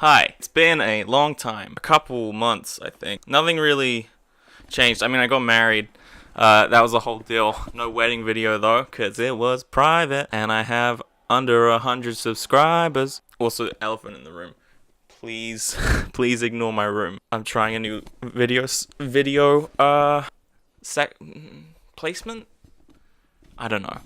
Hi. It's been a long time. A couple months, I think. Nothing really changed. I mean, I got married. That was a whole deal. No wedding video, though, because it was private. And I have under 100 subscribers. Also, elephant in the room. Please, please ignore my room. I'm trying a new placement? I don't know.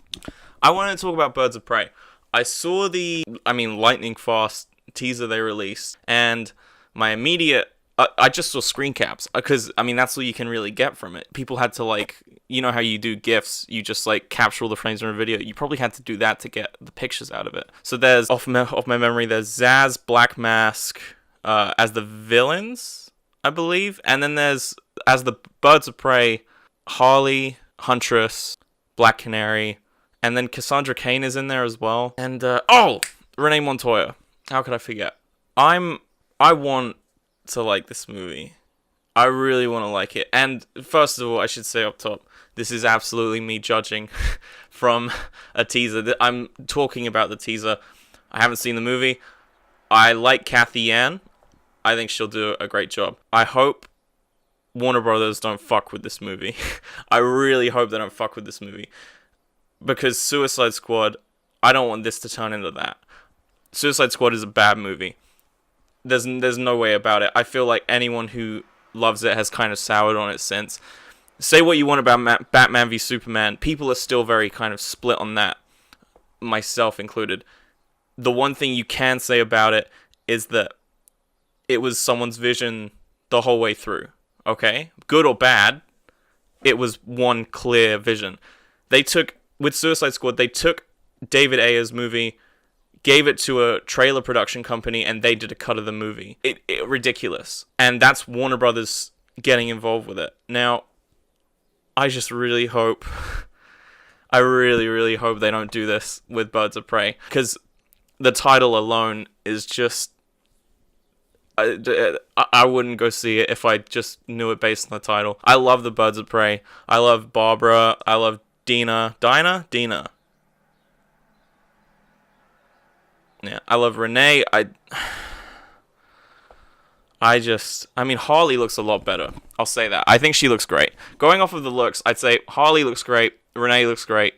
I wanted to talk about Birds of Prey. I saw the lightning fast teaser they released, and my immediate I just saw screen caps because that's all you can really get from it. People had to you know how you do GIFs, you just capture all the frames from a video. You probably had to do that to get the pictures out of it. So there's off my memory, there's Zaz, Black Mask as the villains, I believe, and then there's as the Birds of Prey, Harley, Huntress, Black Canary, and then Cassandra Cain is in there as well. And Renee Montoya. How could I forget? I want to like this movie. I really want to like it. And first of all, I should say up top, this is absolutely me judging from a teaser. I'm talking about the teaser. I haven't seen the movie. I like Kathy Ann. I think she'll do a great job. I hope Warner Brothers don't fuck with this movie. I really hope they don't fuck with this movie. Because Suicide Squad, I don't want this to turn into that. Suicide Squad is a bad movie. There's no way about it. I feel like anyone who loves it has kind of soured on it since. Say what you want about Batman v Superman, people are still very kind of split on that, myself included. The one thing you can say about it is that it was someone's vision the whole way through, okay? Good or bad, it was one clear vision. With Suicide Squad, they took David Ayer's movie, gave it to a trailer production company, and they did a cut of the movie. Ridiculous. And that's Warner Brothers getting involved with it. Now, I just really hope, I really, really hope they don't do this with Birds of Prey. Because the title alone is just, I wouldn't go see it if I just knew it based on the title. I love the Birds of Prey. I love Barbara. I love Dina. Yeah, I love Renee. Harley looks a lot better. I'll say that. I think she looks great. Going off of the looks, I'd say Harley looks great. Renee looks great.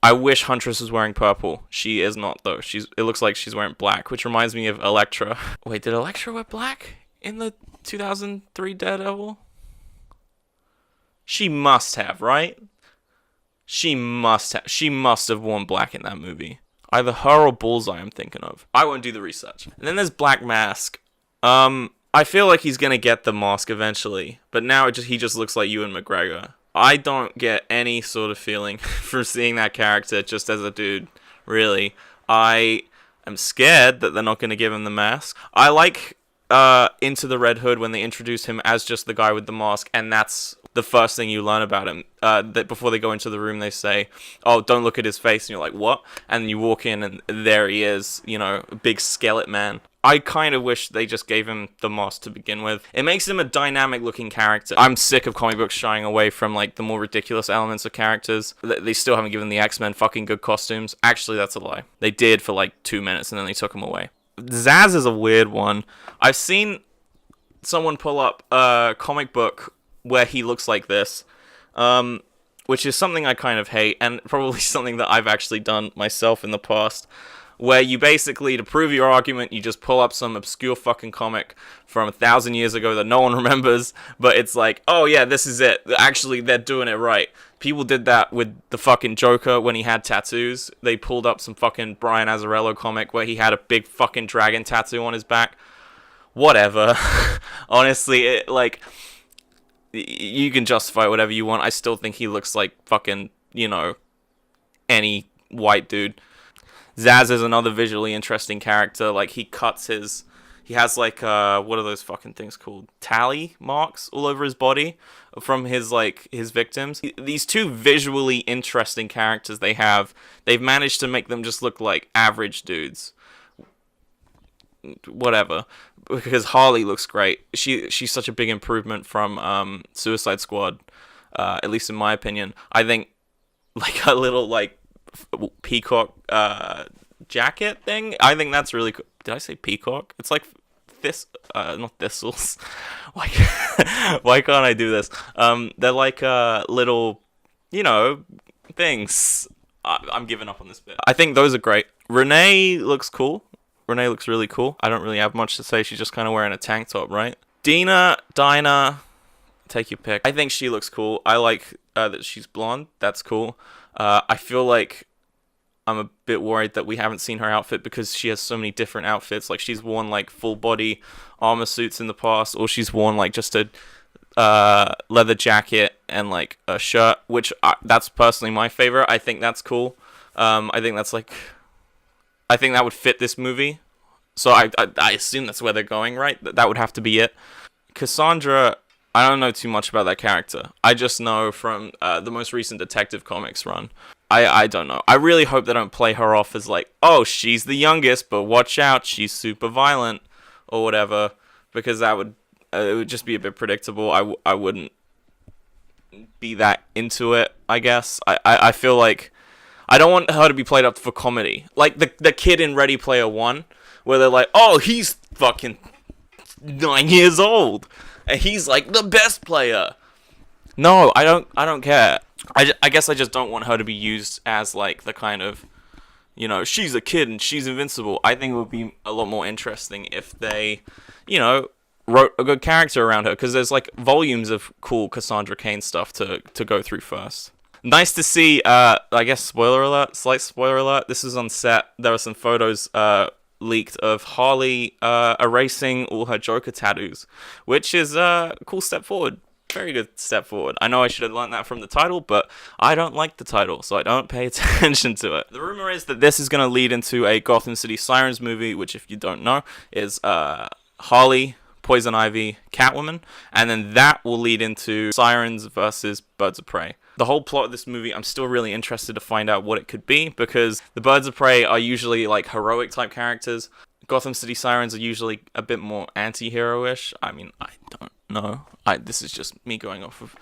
I wish Huntress was wearing purple. She is not, though. It looks like she's wearing black, which reminds me of Elektra. Wait, did Elektra wear black in the 2003 Daredevil? She must have, right? She must have worn black in that movie. Either her or Bullseye, I'm thinking of. I won't do the research. And then there's Black Mask. I feel like he's gonna get the mask eventually, but now he just looks like Ewan McGregor. I don't get any sort of feeling from seeing that character just as a dude, really. I am scared that they're not gonna give him the mask. I like Into the Red Hood when they introduce him as just the guy with the mask, and that's the first thing you learn about him. That before they go into the room, they say, "Oh, don't look at his face," and you're like, "What?" And you walk in, and there he is, a big skeleton man. I kind of wish they just gave him the mask to begin with. It makes him a dynamic-looking character. I'm sick of comic books shying away from the more ridiculous elements of characters. They still haven't given the X-Men fucking good costumes. Actually, that's a lie. They did for 2 minutes, and then they took them away. Zaz is a weird one. I've seen someone pull up a comic book where he looks like this, which is something I kind of hate, and probably something that I've actually done myself in the past, where you basically, to prove your argument, you just pull up some obscure fucking comic from 1,000 years ago that no one remembers, but it's like, oh yeah, this is it. Actually, they're doing it right. People did that with the fucking Joker when he had tattoos. They pulled up some fucking Brian Azzarello comic where he had a big fucking dragon tattoo on his back. Whatever. Honestly, you can justify whatever you want. I still think he looks like fucking, any white dude. Zaz is another visually interesting character. He has what are those fucking things called? Tally marks all over his body from his victims. These two visually interesting characters they've managed to make them just look like average dudes. Whatever. Because Harley looks great. She's such a big improvement from Suicide Squad, at least in my opinion. I think a little peacock jacket thing, I think that's really cool. Did I say peacock? It's like not thistles. Why, why can't I do this? They're like little, things. I'm giving up on this bit. I think those are great. Renee looks cool. Renee looks really cool. I don't really have much to say. She's just kind of wearing a tank top, right? Dinah, take your pick. I think she looks cool. I like that she's blonde. That's cool. I feel like I'm a bit worried that we haven't seen her outfit because she has so many different outfits. Like, she's worn like full body armor suits in the past, or she's worn like just a leather jacket and like a shirt, which that's personally my favorite. I think that's cool. I think that would fit this movie. So I assume that's where they're going, right? That would have to be it. Cassandra, I don't know too much about that character. I just know from the most recent Detective Comics run. I don't know. I really hope they don't play her off as like, oh, she's the youngest, but watch out, she's super violent or whatever, because it would just be a bit predictable. I wouldn't be that into it, I guess. I feel like I don't want her to be played up for comedy. Like the kid in Ready Player One, where they're like, oh, he's fucking 9 years old, and he's like the best player. No, I don't care. I guess I just don't want her to be used as like the kind of, she's a kid and she's invincible. I think it would be a lot more interesting if they, wrote a good character around her, because there's like volumes of cool Cassandra Cain stuff to go through first. Nice to see, I guess slight spoiler alert, this is on set. There are some photos leaked of Harley erasing all her Joker tattoos, which is a cool step forward. Very good step forward. I know I should have learned that from the title, but I don't like the title, so I don't pay attention to it. The rumor is that this is going to lead into a Gotham City Sirens movie, which, if you don't know, is Harley, Poison Ivy, Catwoman, and then that will lead into Sirens versus Birds of Prey. The whole plot of this movie, I'm still really interested to find out what it could be, because the Birds of Prey are usually like heroic type characters. Gotham City Sirens are usually a bit more anti-hero-ish. I mean, I don't know. This is just me going off of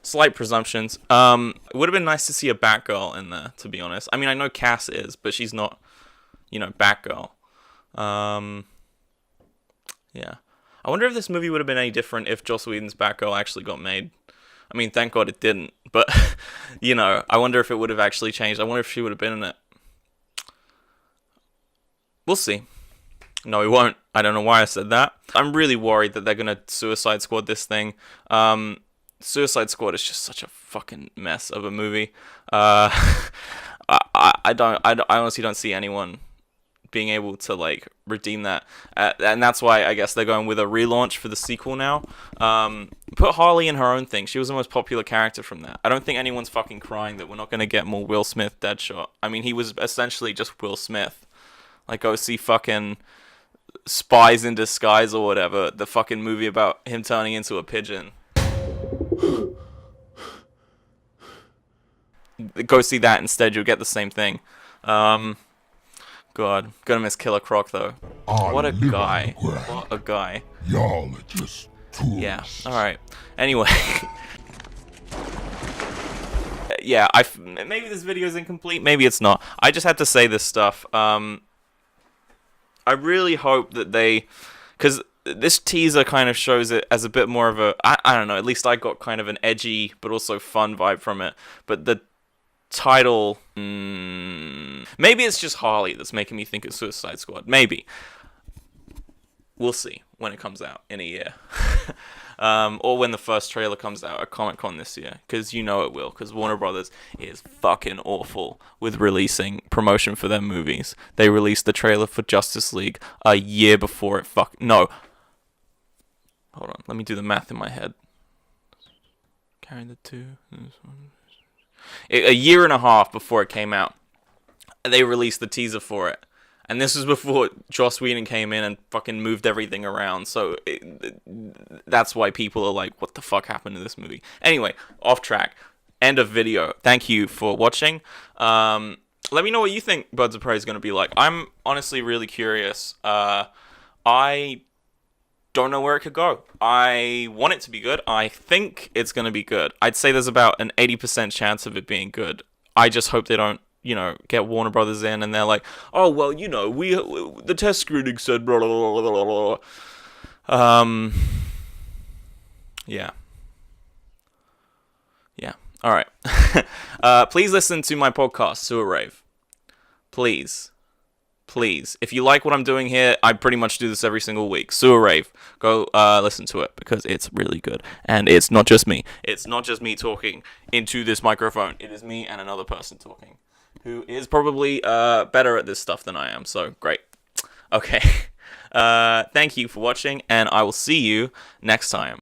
slight presumptions. It would have been nice to see a Batgirl in there, to be honest. I mean, I know Cass is, but she's not, Batgirl. Yeah. I wonder if this movie would have been any different if Joss Whedon's Batgirl actually got made. I mean, thank God it didn't. But, I wonder if it would have actually changed. I wonder if she would have been in it. We'll see. No, he won't. I don't know why I said that. I'm really worried that they're going to Suicide Squad this thing. Suicide Squad is just such a fucking mess of a movie. I honestly don't see anyone being able to like redeem that, and that's why I guess they're going with a relaunch for the sequel now. Put Harley in her own thing. She was the most popular character from that. I don't think anyone's fucking crying that we're not going to get more Will Smith Deadshot. I mean, he was essentially just Will Smith. Like, go see fucking Spies in Disguise or whatever, the fucking movie about him turning into a pigeon. Go see that instead, you'll get the same thing. God, gonna miss Killer Croc though. What a guy. What a guy. Y'all are just tools. Yeah, alright. Anyway. Yeah, maybe this video is incomplete, maybe it's not. I just had to say this stuff. I really hope that because this teaser kind of shows it as a bit more of I don't know, at least I got kind of an edgy but also fun vibe from it. But the title, maybe it's just Harley that's making me think of Suicide Squad. Maybe. We'll see when it comes out in a year. Or when the first trailer comes out at Comic-Con this year. Because you know it will. Because Warner Brothers is fucking awful with releasing promotion for their movies. They released the trailer for Justice League a year before it No. Hold on. Let me do the math in my head. Carry the two. A year and a half before it came out, they released the teaser for it. And this was before Joss Whedon came in and fucking moved everything around. So that's why people are like, what the fuck happened to this movie? Anyway, off track. End of video. Thank you for watching. Let me know what you think Birds of Prey is going to be like. I'm honestly really curious. I don't know where it could go. I want it to be good. I think it's going to be good. I'd say there's about an 80% chance of it being good. I just hope they don't, get Warner Brothers in, and they're like, oh well, we the test screening said blah blah blah blah blah. Yeah. Yeah. All right. Please listen to my podcast, Sewer Rave. Please. If you like what I'm doing here, I pretty much do this every single week. Sewer Rave. Go listen to it because it's really good. And it's not just me. It's not just me talking into this microphone. It is me and another person talking who is probably better at this stuff than I am. So, great. Okay. Thank you for watching, and I will see you next time.